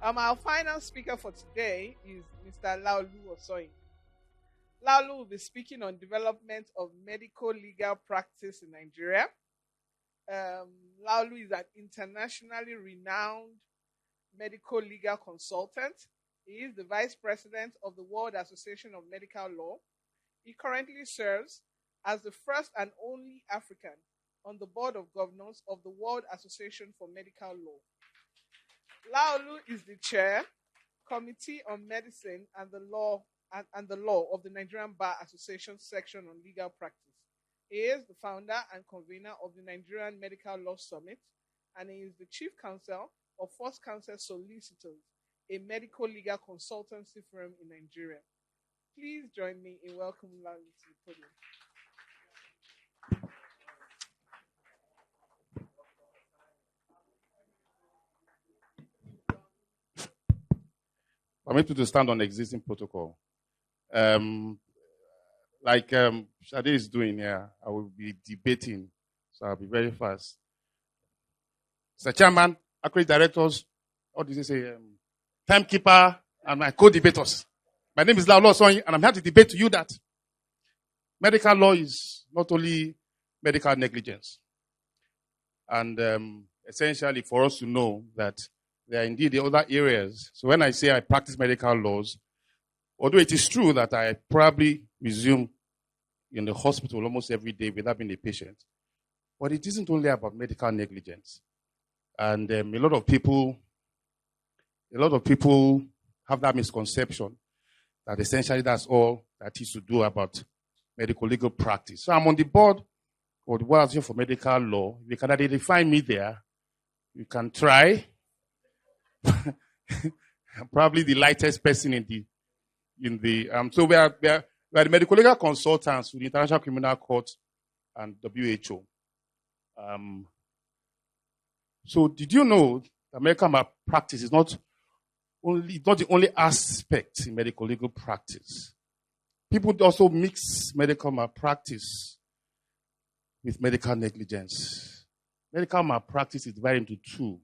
Our final speaker for today is Mr. Laolu Osanyi. Laolu will be speaking on development of medical legal practice in Nigeria. Um, Laolu is an internationally renowned medical legal consultant. He is the vice president of the World Association of Medical Law. He currently serves as the first and only African on the board of governors of the World Association for Medical Law. Laolu is the chair, Committee on Medicine and the Law of the Nigerian Bar Association section on legal practice. He is the founder and convener of the Nigerian Medical Law Summit, and he is the chief counsel of First Counsel Solicitors, a medical legal consultancy firm in Nigeria. Please join me in welcoming Laolu to the podium. Permit me to stand on existing protocol. Like Shade is doing here, I will be debating, so I'll be very fast. Mr. Chairman, accurate directors, what did you say? Timekeeper, and my co-debaters. My name is Laolu Osanyi, and I'm here to debate to you that medical law is not only medical negligence. And essentially for us to know that there are indeed the other areas. So when I say I practice medical laws, although it is true that I probably resume in the hospital almost every day without being a patient, but it isn't only about medical negligence. And a lot of people have that misconception that essentially that's all that is to do about medical legal practice. So I'm on the board of the World Association for Medical Law. If you can identify me there, you can try. I'm probably the lightest person so we are the medical legal consultants with the International Criminal Court and WHO. So did you know that medical malpractice is not the only aspect in medical legal practice? People also mix medical malpractice with medical negligence. Medical malpractice is divided into two.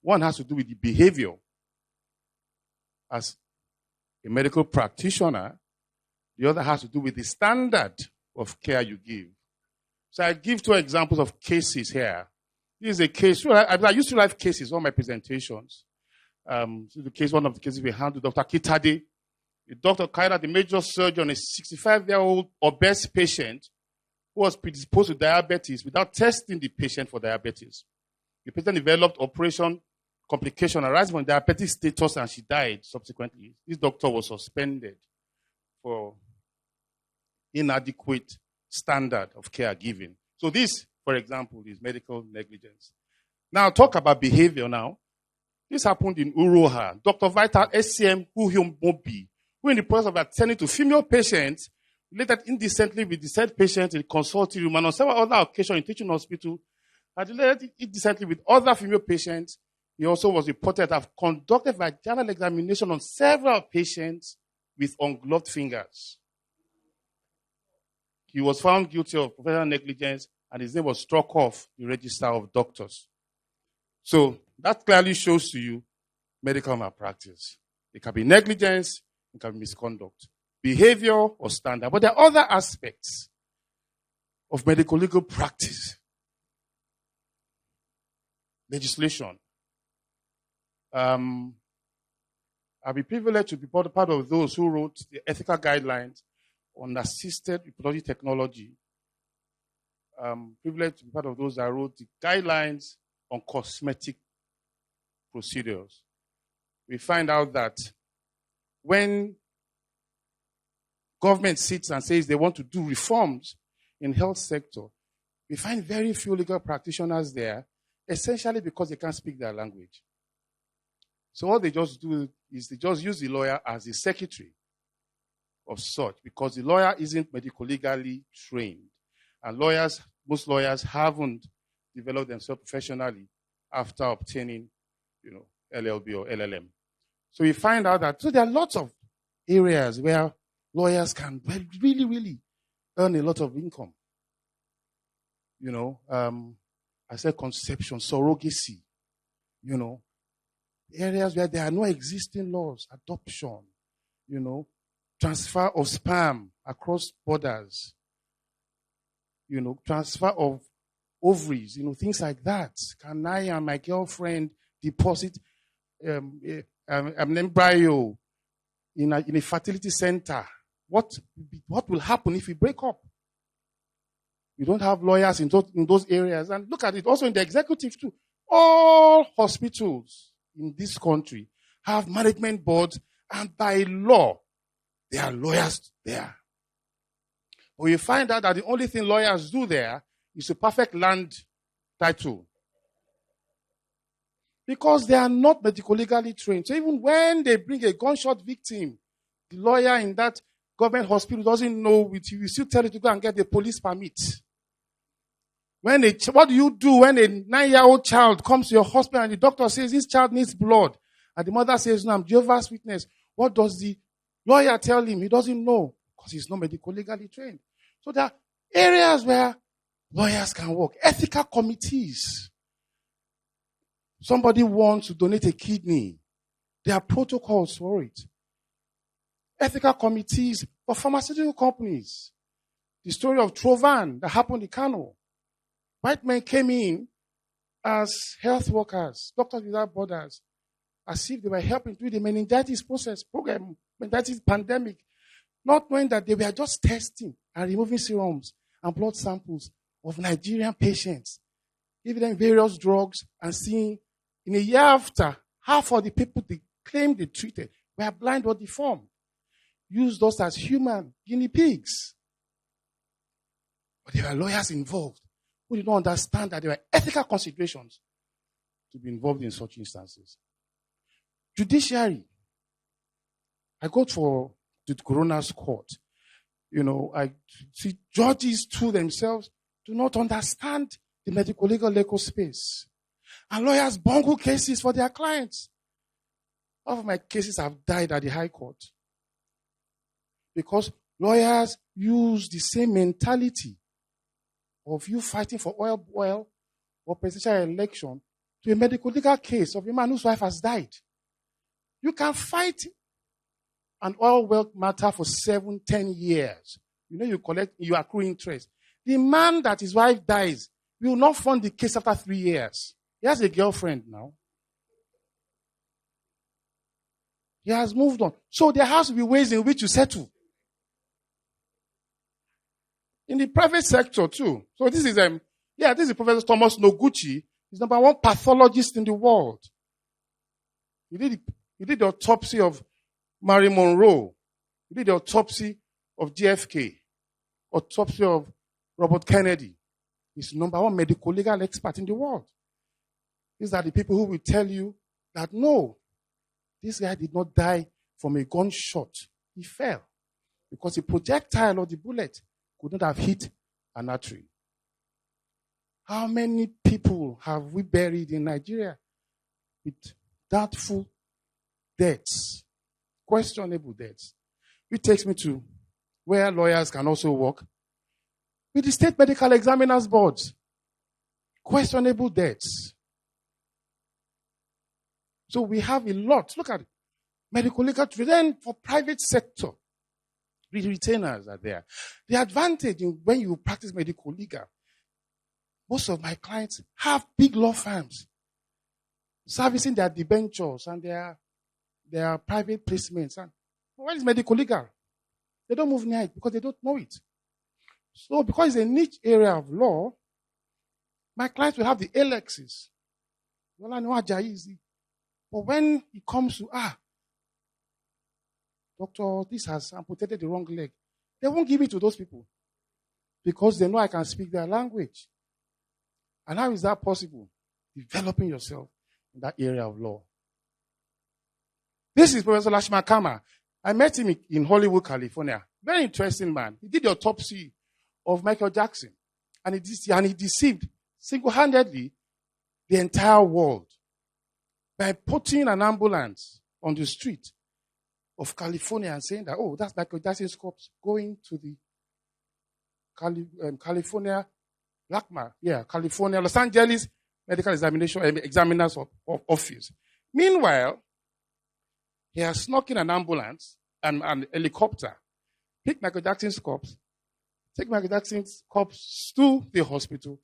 One has to do with the behavior as a medical practitioner. The other has to do with the standard of care you give. So I give two examples of cases here. This is a case. I used to have cases on my presentations. This is one of the cases we handled. Dr. Kitade. Dr. Kaida, the major surgeon, a 65-year-old obese patient who was predisposed to diabetes without testing the patient for diabetes. The patient developed operation complication arising from diabetic status and she died subsequently. This doctor was suspended for inadequate standard of care given. So this, for example, is medical negligence. Now talk about behavior now. This happened in Uroha. Dr. Vital SCM Mobi, who in the process of attending to female patients, related indecently with the said patient in the consulting room and on several other occasions in teaching hospital, had related indecently with other female patients. He also was reported to have conducted vaginal examination on several patients with ungloved fingers. He was found guilty of professional negligence and his name was struck off the register of doctors. So that clearly shows to you medical malpractice. It can be negligence, it can be misconduct, behavior or standard. But there are other aspects of medical legal practice. Legislation. I'll be privileged to be part of those who wrote the ethical guidelines on assisted reproductive technology. Privileged to be part of those that wrote the guidelines on cosmetic procedures. We find out that when government sits and says they want to do reforms in health sector, we find very few legal practitioners there, essentially because they can't speak their language. So what they just do is they just use the lawyer as the secretary of such, because the lawyer isn't medical legally trained. And most lawyers haven't developed themselves professionally after obtaining, LLB or LLM. So we find out that there are lots of areas where lawyers can really, really earn a lot of income. I said conception, surrogacy, areas where there are no existing laws, adoption, transfer of sperm across borders, transfer of ovaries, things like that. Can I and my girlfriend deposit an embryo in a fertility center? What will happen if we break up? We don't have lawyers in those areas. And look at it, also in the executive too. All hospitals in this country have management boards, and by law, there are lawyers there. But you find out that the only thing lawyers do there is a perfect land title. Because they are not medico-legally trained. So even when they bring a gunshot victim, the lawyer in that government hospital doesn't know with you. You still tell you to go and get the police permit. What do you do when a 9-year-old child comes to your hospital and the doctor says this child needs blood? And the mother says, no, I'm Jehovah's Witness. What does the lawyer tell him? He doesn't know because he's not medico-legally trained. So there are areas where lawyers can work. Ethical committees. Somebody wants to donate a kidney. There are protocols for it. Ethical committees for pharmaceutical companies. The story of Trovan that happened in Kano. White men came in as health workers, Doctors Without Borders, as if they were helping through the meningitis program, meningitis pandemic, not knowing that they were just testing and removing serums and blood samples of Nigerian patients, giving them various drugs and seeing in a year after, half of the people they claimed they treated were blind or deformed. Used us as human guinea pigs. But there were lawyers involved who did not understand that there were ethical considerations to be involved in such instances. Judiciary. I go for the coroner's court. I see judges too themselves do not understand the medico-legal space. And lawyers bungle cases for their clients. All of my cases have died at the High Court. Because lawyers use the same mentality of you fighting for oil or presidential election to a medical legal case of a man whose wife has died. You can fight an oil well matter for 7-10 years. You accrue interest. The man that his wife dies will not fund the case after 3 years. He has a girlfriend now. He has moved on. So there has to be ways in which you settle. In the private sector too. So this is Professor Thomas Noguchi. He's number 1 pathologist in the world. He did the autopsy of Marilyn Monroe. He did the autopsy of JFK. Autopsy of Robert Kennedy. He's number 1 medical legal expert in the world. These are the people who will tell you that no, this guy did not die from a gunshot. He fell because the projectile or the bullet could not have hit an artery. How many people have we buried in Nigeria with doubtful deaths, questionable deaths? Which takes me to where lawyers can also work. With the state medical examiners boards, questionable deaths. So we have a lot. Look at it. Medical legal. Then for private sector, the retainers are there. The advantage in when you practice medical legal, most of my clients have big law firms servicing their debentures and their private placements. And what is medical legal? They don't move near it because they don't know it. So because it's a niche area of law, my clients will have the Alexes. Well, I know Ajayi. But when it comes to, doctor, this has amputated the wrong leg, they won't give it to those people because they know I can speak their language. And how is that possible? Developing yourself in that area of law. This is Professor Lashma Kama. I met him in Hollywood, California. Very interesting man. He did the autopsy of Michael Jackson. And he deceived single-handedly the entire world by putting an ambulance on the street of California and saying that, that's Michael Jackson's corpse going to the California Los Angeles Medical Examiners Office. Meanwhile, he has snuck in an ambulance and an helicopter, picked Michael Jackson's corpse, take Michael Jackson's corpse to the hospital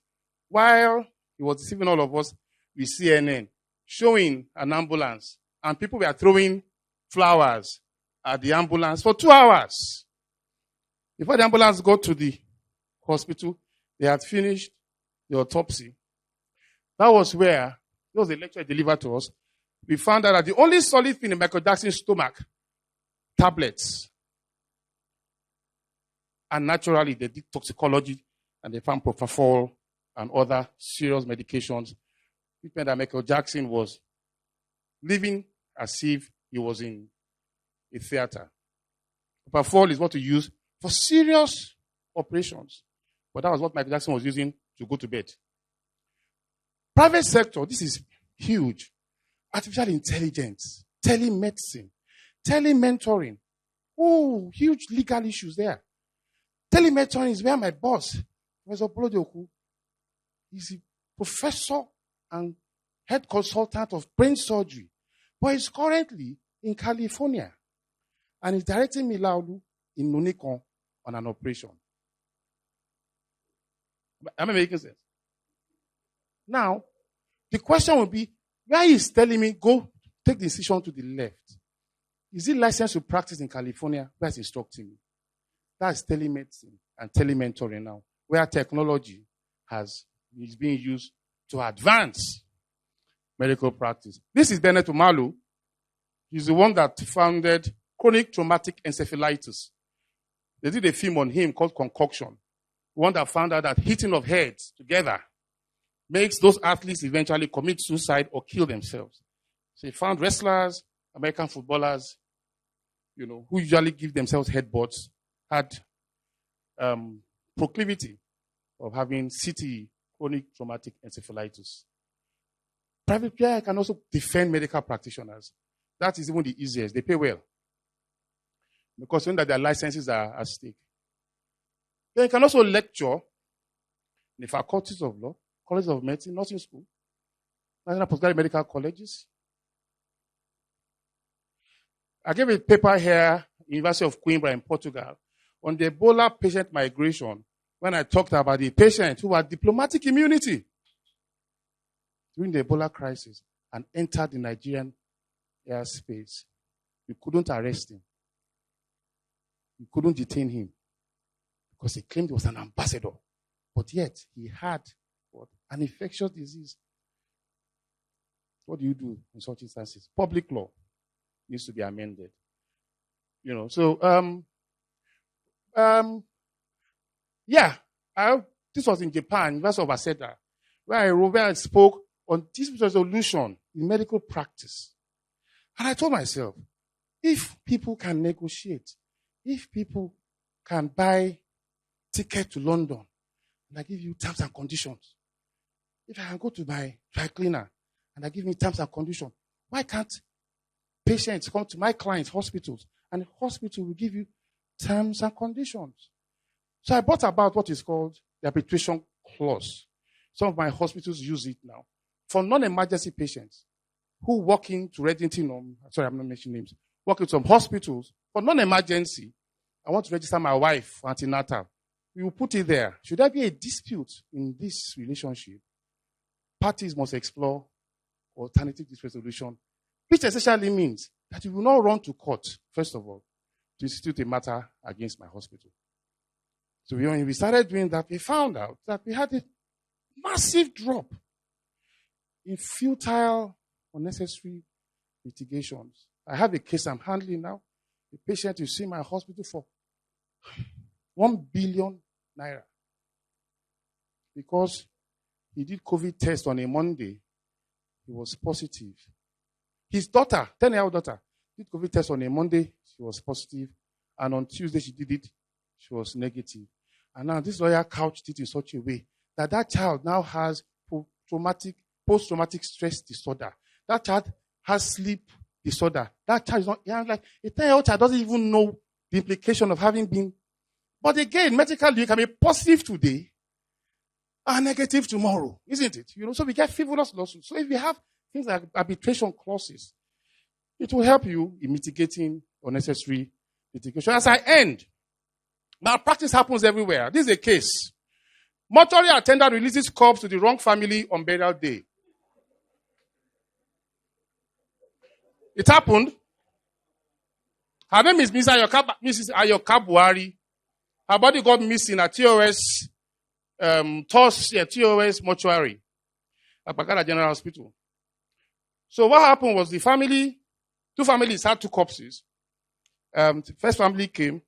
while he was deceiving all of us with CNN, showing an ambulance, and people were throwing flowers at the ambulance for 2 hours. Before the ambulance got to the hospital, they had finished the autopsy. That was the lecture he delivered to us. We found out that the only solid thing in Michael Jackson's stomach, tablets. And naturally, they did toxicology and they found propofol and other serious medications. It meant that Michael Jackson was living as if he was in a theater. Propofol is what you use for serious operations. But that was what Michael Jackson was using to go to bed. Private sector, this is huge. Artificial intelligence, telemedicine, telementoring. Oh, huge legal issues there. Telementoring is where my boss, Professor Polodoku, is a professor and head consultant of brain surgery, but he's currently in California and is directing me Laolu in Nunikon on an operation. Am I making sense? Now, the question will be, why is telling me go take the incision to the left? Is it licensed to practice in California? Where is instructing me? That's telemedicine and telementoring now, where technology is being used to advance medical practice. This is Bennett Umalu. He's the one that founded chronic traumatic encephalitis. They did a film on him called Concoction. The one that found out that hitting of heads together makes those athletes eventually commit suicide or kill themselves. So he found wrestlers, American footballers, who usually give themselves headbutts, had proclivity of having CTE, chronic traumatic encephalitis. Private player can also defend medical practitioners. That is even the easiest. They pay well. Because when their licenses are at stake. They can also lecture in the faculties of law, colleges of medicine, nursing school, national postgraduate medical colleges. I gave a paper here, University of Coimbra in Portugal, on the Ebola patient migration when I talked about the patient who had diplomatic immunity during the Ebola crisis and entered the Nigerian airspace. We couldn't arrest him. We couldn't detain him because he claimed he was an ambassador. But yet, he had an infectious disease. What do you do in such instances? Public law needs to be amended. This was in Japan, University of Waseda, where I spoke on dispute resolution in medical practice. And I told myself, if people can negotiate, if people can buy ticket to London, and I give you terms and conditions, if I can go to my dry cleaner and I give me terms and conditions, why can't patients come to my clients' hospitals and the hospital will give you terms and conditions? So I brought about what is called the arbitration clause. Some of my hospitals use it now. For non-emergency patients who walk into Reddington, I'm not mentioning names, walk into some hospitals, for non-emergency, I want to register my wife for antenatal. We will put it there. Should there be a dispute in this relationship, parties must explore alternative dispute resolution, which essentially means that you will not run to court, first of all, to institute a matter against my hospital. So when we started doing that, we found out that we had a massive drop in futile, unnecessary litigations. I have a case I'm handling now. The patient is in my hospital for 1 billion naira because he did COVID test on a Monday. He was positive. His daughter, 10-year-old daughter, did COVID test on a Monday. She was positive. And on Tuesday, she did it. She was negative. And now this lawyer couched it in such a way that child now has post-traumatic stress disorder. That child has sleep disorder. That child is not, like a 10-year-old child doesn't even know the implication of having been. But again, medically, you can be positive today and negative tomorrow, isn't it? So we get frivolous lawsuits. So if we have things like arbitration clauses. It will help you in mitigating unnecessary litigation. As I end, malpractice happens everywhere. This is a case. Mortuary attendant releases corpse to the wrong family on burial day. It happened. Her name is Mrs. Ayoka Buhari. Her body got missing at TOS mortuary at Bagada General Hospital. So what happened was two families had two corpses. The first family came,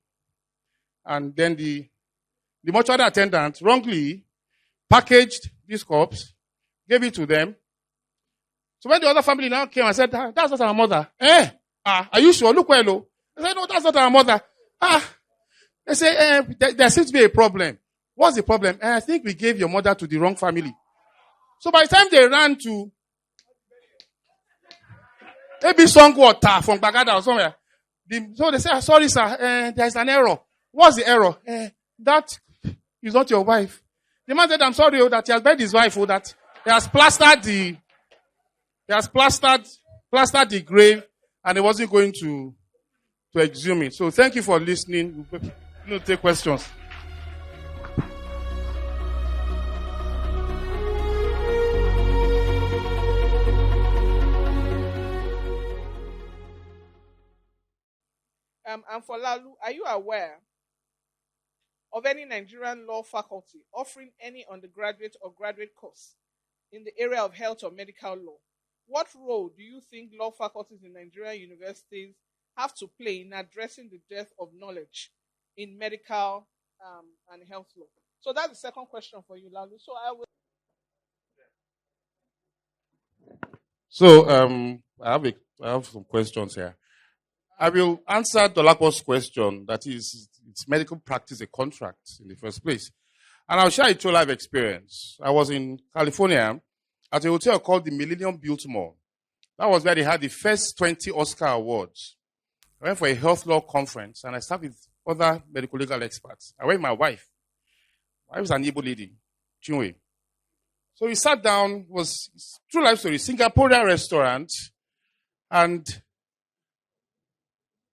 and then the mortuary attendant wrongly packaged this corpse, gave it to them. So when the other family now came and said, that's not our mother. Are you sure? Look well. They said, no, that's not our mother. They say, there seems to be a problem. What's the problem? I think we gave your mother to the wrong family. So by the time they ran to maybe Songwater from Bagada or somewhere, so they said, sorry sir, there's an error. What's the error? That is not your wife. The man said, I'm sorry that he has buried his wife, that he has plastered the grave and he wasn't going to exhume it. So thank you for listening. We'll take questions. And for Laolu, are you aware of any Nigerian law faculty offering any undergraduate or graduate course in the area of health or medical law? What role do you think law faculties in Nigerian universities have to play in addressing the dearth of knowledge in medical and health law? So that's the second question for you, Laolu. I have some questions here. I will answer Dolapo's question, that is medical practice a contract in the first place? And I'll share a true life experience. I was in California at a hotel called the Millennium Biltmore. That was where they had the first 20 Oscar awards. I went for a health law conference and I sat with other medical legal experts. I went with my wife. My wife was an Igbo lady, Chinwe. So we sat down, was true life story, Singaporean restaurant, and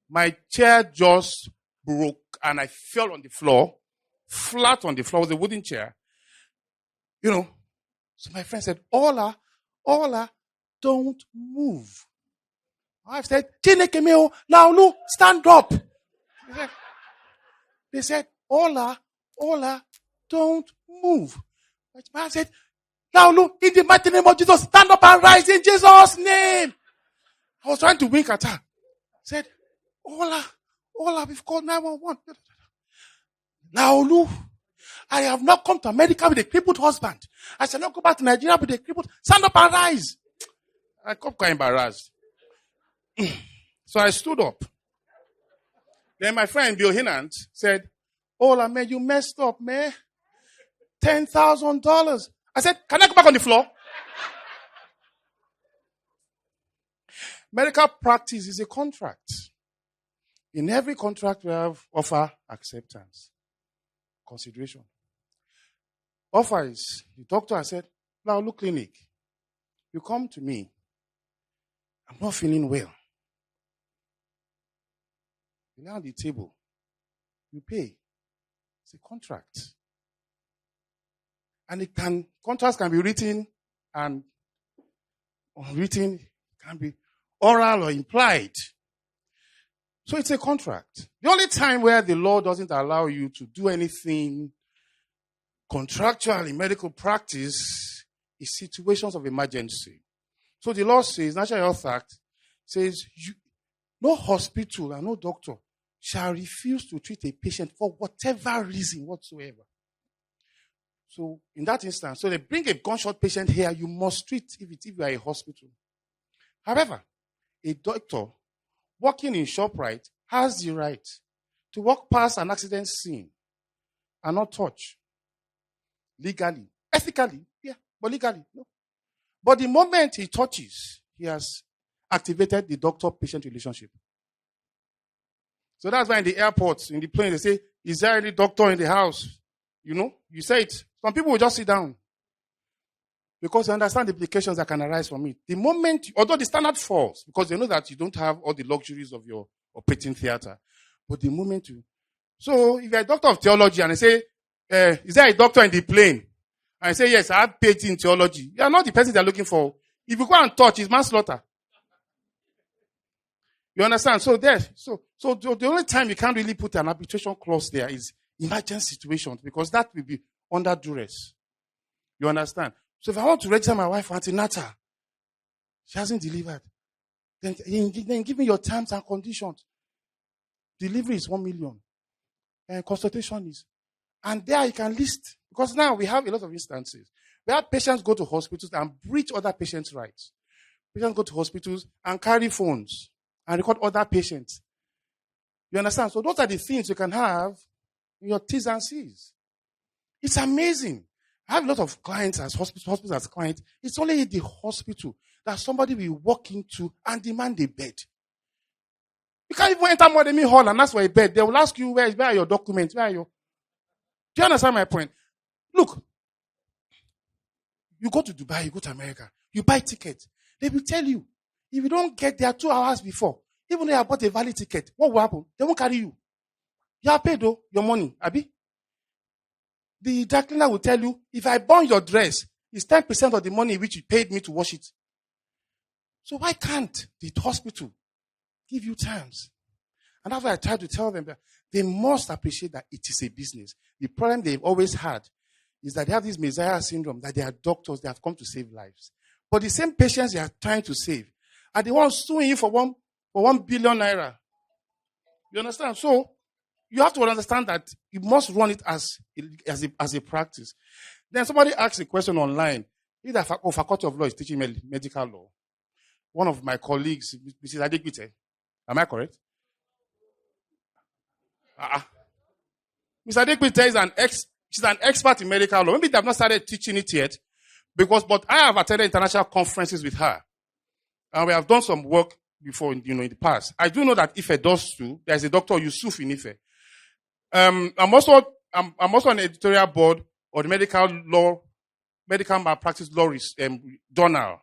my chair just broke and I fell on the floor, flat on the floor with a wooden chair. So my friend said, Ola, don't move. My wife said, Chinekemeo, Laolu, stand up. They said, Ola, don't move. My wife said, Laolu, in the mighty name of Jesus, stand up and rise in Jesus' name. I was trying to wink at her. I said, Ola, we've called 911. Laolu, I have not come to America with a crippled husband. I shall not go back to Nigeria with a crippled. Stand up and rise. I got quite embarrassed. So I stood up. Then my friend Bill Hinant said, Ola, man, you messed up, man. $10,000. I said, can I go back on the floor? Medical practice is a contract. In every contract, we have offer, acceptance, consideration. Offer is, the doctor has said, Laolu Clinic, you come to me. I'm not feeling well. You lay on the table. You pay. It's a contract. And contracts can be written and unwritten, can be oral or implied. So it's a contract. The only time where the law doesn't allow you to do anything contractual in medical practice is situations of emergency. So the law says, National Health Act says, no hospital and no doctor shall refuse to treat a patient for whatever reason whatsoever. So in that instance, so they bring a gunshot patient here, you must treat if you are a hospital. However, a doctor working in ShopRite has the right to walk past an accident scene and not touch. Legally. Ethically, yeah, but legally, no. But the moment he touches, he has activated the doctor-patient relationship. So that's why in the airports, in the plane, they say, is there any doctor in the house? You say it. Some people will just sit down. Because they understand the implications that can arise from it. The moment, although the standard falls, because they know that you don't have all the luxuries of your operating theater. But the moment you... So, if you're a doctor of theology and they say, is there a doctor in the plane? And I say, yes, I have PhD in theology. You are not the person they're looking for. If you go and touch, it's manslaughter. You understand? So the only time you can't really put an arbitration clause there is emergency situations, because that will be under duress. You understand? So if I want to register my wife for antenatal, she hasn't delivered, then give me your terms and conditions. Delivery is 1 million. And consultation is. And there you can list. Because now we have a lot of instances where patients go to hospitals and breach other patients' rights. Patients go to hospitals and carry phones and record other patients. You understand? So those are the things you can have in your T's and C's. It's amazing. I have a lot of clients as hospitals as clients. It's only in the hospital that somebody will walk into and demand a bed. You can't even enter Modern Hall and ask for a bed. They will ask you, where are your documents? Where are you? Do you understand my point? Look, you go to Dubai, you go to America, you buy tickets. They will tell you, if you don't get there 2 hours before, even though you have bought a valid ticket, what will happen? They won't carry you. You have paid though, your money, Abi. The dry cleaner will tell you, if I burn your dress, it's 10% of the money which you paid me to wash it. So why can't the hospital give you terms? And that's why I try to tell them that they must appreciate that it is a business. The problem they've always had is that they have this Messiah syndrome, that they are doctors, they have come to save lives. But the same patients they are trying to save are the ones suing you for 1 billion naira. You understand? So you have to understand that you must run it as a practice. Then somebody asked a question online. Either Faculty of Law is teaching medical law. One of my colleagues, Mrs. Adegbite, am I correct? Mrs. Adegbite is she's an expert in medical law. Maybe they have not started teaching it yet, but I have attended international conferences with her, and we have done some work before, in the past. I do know that Ife does too. There's a Dr. Yusuf in Ife. I'm also on the editorial board of the medical malpractice law journal,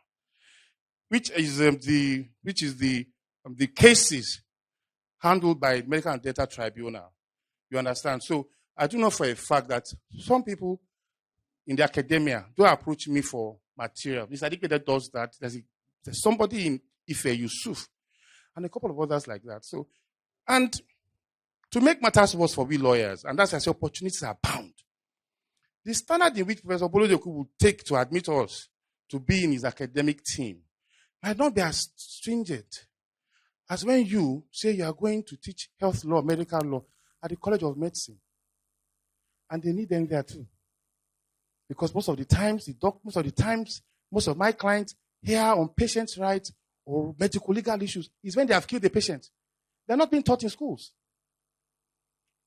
which is the cases handled by Medical and Data Tribunal. You understand? So I do know for a fact that some people in the academia do approach me for material. This that does that. There's somebody in Ife, Yusuf, and a couple of others like that. So, and to make matters worse for we lawyers, and that's why I say opportunities are bound. The standard in which Professor Bolodeku would take to admit us to be in his academic team might not be as stringent as when you say you are going to teach health law, medical law at the College of Medicine. And they need them there too. Because most of my clients here on patients' rights or medical legal issues is when they have killed the patient. They're not being taught in schools.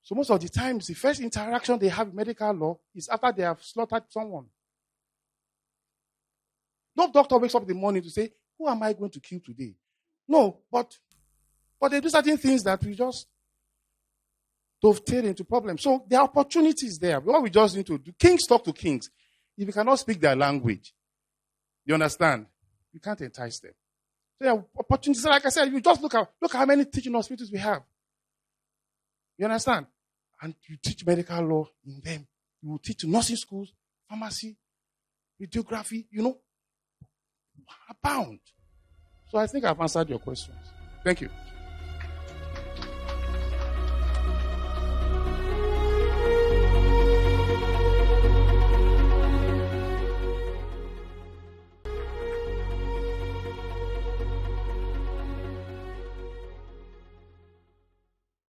So most of the times, the first interaction they have with medical law is after they have slaughtered someone. No doctor wakes up in the morning to say, who am I going to kill today? No, but they do certain things that we just dovetail into problems. So there are opportunities there. What we just need to do, kings talk to kings. If you cannot speak their language, you understand? You can't entice them. So there are opportunities. Like I said, you just look at how many teaching hospitals we have. You understand? And you teach medical law in them. You will teach nursing schools, pharmacy, radiography, abound. So I think I've answered your questions. Thank you.